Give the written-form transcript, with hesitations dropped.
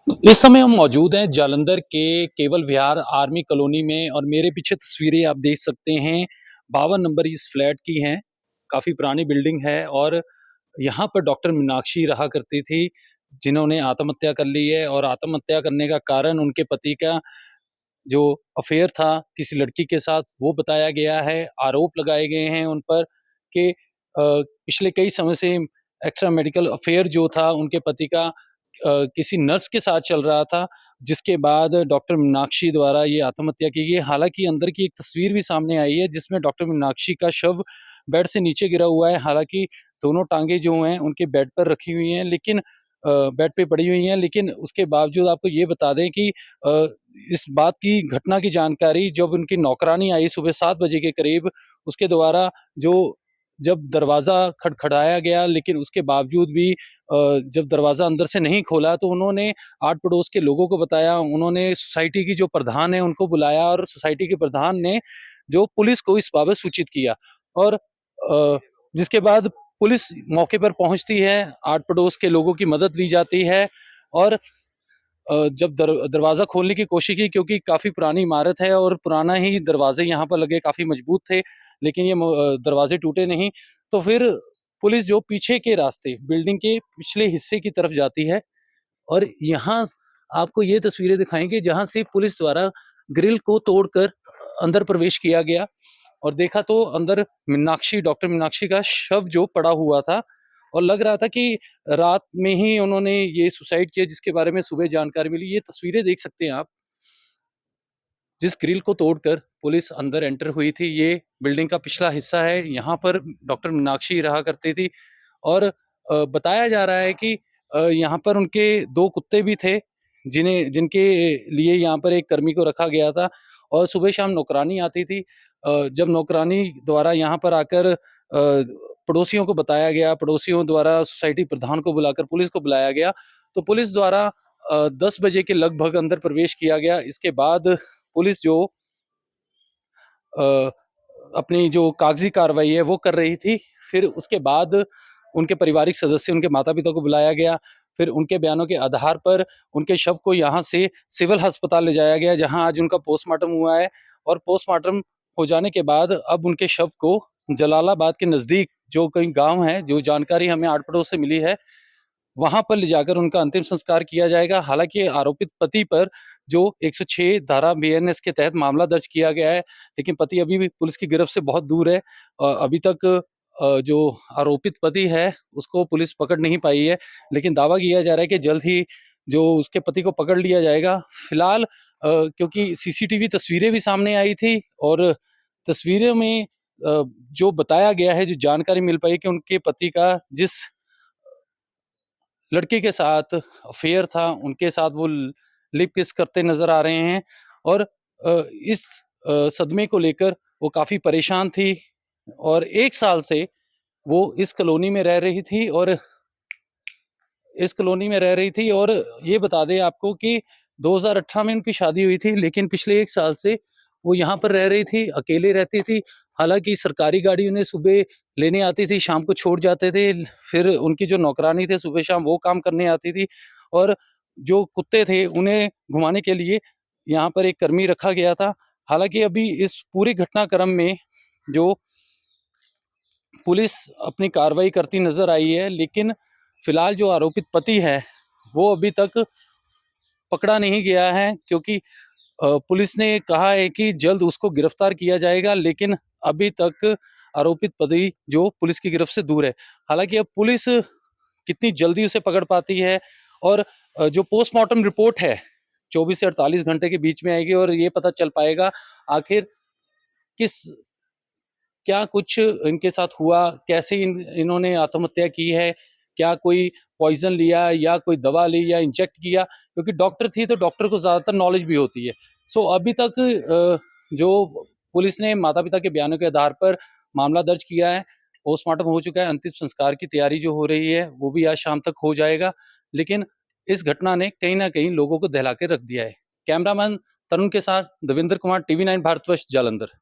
इस समय हम मौजूद हैं जालंधर के केवल विहार आर्मी कॉलोनी में और मेरे पीछे तस्वीरें आप देख सकते हैं 52 नंबर इस फ्लैट की हैं। काफ़ी पुरानी बिल्डिंग है और यहाँ पर डॉक्टर मीनाक्षी रहा करती थी, जिन्होंने आत्महत्या कर ली है और आत्महत्या करने का कारण उनके पति का जो अफ़ेयर था किसी लड़की के साथ वो बताया गया है। आरोप लगाए गए हैं उन पर कि पिछले कई समय से एक्स्ट्रा मेडिकल अफ़ेयर जो था उनके पति का किसी नर्स के साथ चल रहा था, जिसके बाद डॉक्टर मीनाक्षी द्वारा ये आत्महत्या की गई। हालाँकि अंदर की एक तस्वीर भी सामने आई है जिसमें डॉक्टर मीनाक्षी का शव बेड से नीचे गिरा हुआ है। हालाँकि दोनों टाँगें जो हैं उनके बेड पर रखी हुई हैं, लेकिन बेड पे पड़ी हुई हैं, लेकिन उसके बावजूद आपको ये बता दें कि अ, इस बात की घटना की जानकारी जब उनकी नौकरानी आई सुबह 7 बजे के करीब, उसके द्वारा जो जब दरवाज़ा खटखटाया गया, लेकिन उसके बावजूद भी जब दरवाज़ा अंदर से नहीं खोला तो उन्होंने आस-पड़ोस के लोगों को बताया। उन्होंने सोसाइटी की जो प्रधान है उनको बुलाया और सोसाइटी के प्रधान ने जो पुलिस को इस बाबत सूचित किया और जिसके बाद पुलिस मौके पर पहुँचती है, आस-पड़ोस के लोगों की मदद ली जाती है और जब दरवाज़ा खोलने की कोशिश की, क्योंकि काफ़ी पुरानी इमारत है और पुराना ही दरवाज़े यहाँ पर लगे काफ़ी मजबूत थे, लेकिन ये दरवाज़े टूटे नहीं। तो फिर पुलिस जो पीछे के रास्ते बिल्डिंग के पिछले हिस्से की तरफ जाती है और यहाँ आपको ये तस्वीरें दिखाएँगे जहाँ से पुलिस द्वारा ग्रिल को तोड़कर अंदर प्रवेश किया गया और देखा तो अंदर डॉक्टर मीनाक्षी का शव जो पड़ा हुआ था और लग रहा था कि रात में ही उन्होंने ये सुसाइड किया, जिसके बारे में सुबह जानकारी मिली। ये तस्वीरें देख सकते हैं आप, जिस ग्रिल को तोड़कर पुलिस अंदर एंटर हुई थी, ये बिल्डिंग का पिछला हिस्सा है। यहाँ पर डॉक्टर मीनाक्षी रहा करती थी और बताया जा रहा है कि यहाँ पर उनके 2 कुत्ते भी थे, जिनके लिए यहाँ पर एक कर्मी को रखा गया था और सुबह-शाम नौकरानी आती थी। जब नौकरानी द्वारा यहाँ पर आकर पड़ोसियों को बताया गया, पड़ोसियों द्वारा सोसाइटी प्रधान को बुलाकर पुलिस को बुलाया गया, तो पुलिस द्वारा 10 बजे के लगभग अंदर प्रवेश किया गया। इसके बाद पुलिस जो अ, अपनी जो कागज़ी कार्रवाई है वो कर रही थी। फिर उसके बाद उनके पारिवारिक सदस्य, उनके माता-पिता को बुलाया गया। फिर उनके बयानों के आधार पर उनके शव को यहाँ से सिविल अस्पताल ले जाया गया, जहाँ आज उनका पोस्टमार्टम हुआ है और पोस्टमार्टम हो जाने के बाद अब उनके शव को जलालाबाद के नज़दीक जो कई गाँव हैं, जो जानकारी हमें आस-पड़ोस से मिली है, वहाँ पर ले जाकर उनका अंतिम संस्कार किया जाएगा। हालाँकि आरोपित पति पर जो 106 धारा बीएनएस के तहत मामला दर्ज किया गया है, लेकिन पति अभी भी पुलिस की गिरफ्त से बहुत दूर है। अभी तक जो आरोपित पति है, उसको पुलिस पकड़ नहीं पाई है, लेकिन दावा किया जा रहा है कि जल्द ही जो उसके पति को पकड़ लिया जाएगा। फिलहाल क्योंकि सीसीटीवी तस्वीरें भी सामने आई थी और तस्वीरों में जो बताया गया है, जो जानकारी मिल पाई कि उनके पति का जिस लड़के के साथ अफ़ेयर था, उनके साथ वो लिप किस करते नज़र आ रहे हैं और इस सदमे को लेकर वो काफ़ी परेशान थी और 1 साल से वो इस कॉलोनी में रह रही थी और ये बता दें आपको कि 2018 में उनकी शादी हुई थी, लेकिन पिछले 1 साल से वो यहाँ पर रह रही थी, अकेले रहती थी। हालाँकि सरकारी गाड़ी उन्हें सुबह लेने आती थी, शाम को छोड़ जाते थे। फिर उनकी जो नौकरानी थे, सुबह-शाम वो काम करने आती थी और जो कुत्ते थे, उन्हें घुमाने के लिए यहाँ पर एक कर्मी रखा गया था। हालाँकि अभी इस पूरे घटनाक्रम में जो पुलिस अपनी कार्रवाई करती नज़र आई है, लेकिन फिलहाल जो आरोपित पति है, वो अभी तक पकड़ा नहीं गया है, क्योंकि पुलिस ने कहा है कि जल्द उसको गिरफ्तार किया जाएगा, लेकिन अभी तक आरोपित पति जो पुलिस की गिरफ्त से दूर है। हालाँकि अब पुलिस कितनी जल्दी उसे पकड़ पाती है और जो पोस्टमार्टम रिपोर्ट है, 24 से 48 घंटे के बीच में आएगी और ये पता चल पाएगा आखिर किस क्या कुछ इनके साथ हुआ? कैसे इन्होंने आत्महत्या की है? क्या कोई पॉइज़न लिया या कोई दवा ली या इंजेक्ट किया? क्योंकि डॉक्टर थी तो डॉक्टर को ज़्यादातर नॉलेज भी होती है। सो अभी तक जो पुलिस ने माता-पिता के बयानों के आधार पर मामला दर्ज किया है, पोस्टमार्टम हो चुका है, अंतिम संस्कार की तैयारी जो हो रही है, वो भी आज शाम तक हो जाएगा। लेकिन इस घटना ने कहीं न कहीं लोगों को दहला के रख दिया है। कैमरामैन तरुण के साथ देवेंद्र कुमार, टीवी 9 भारतवर्ष, जालंधर।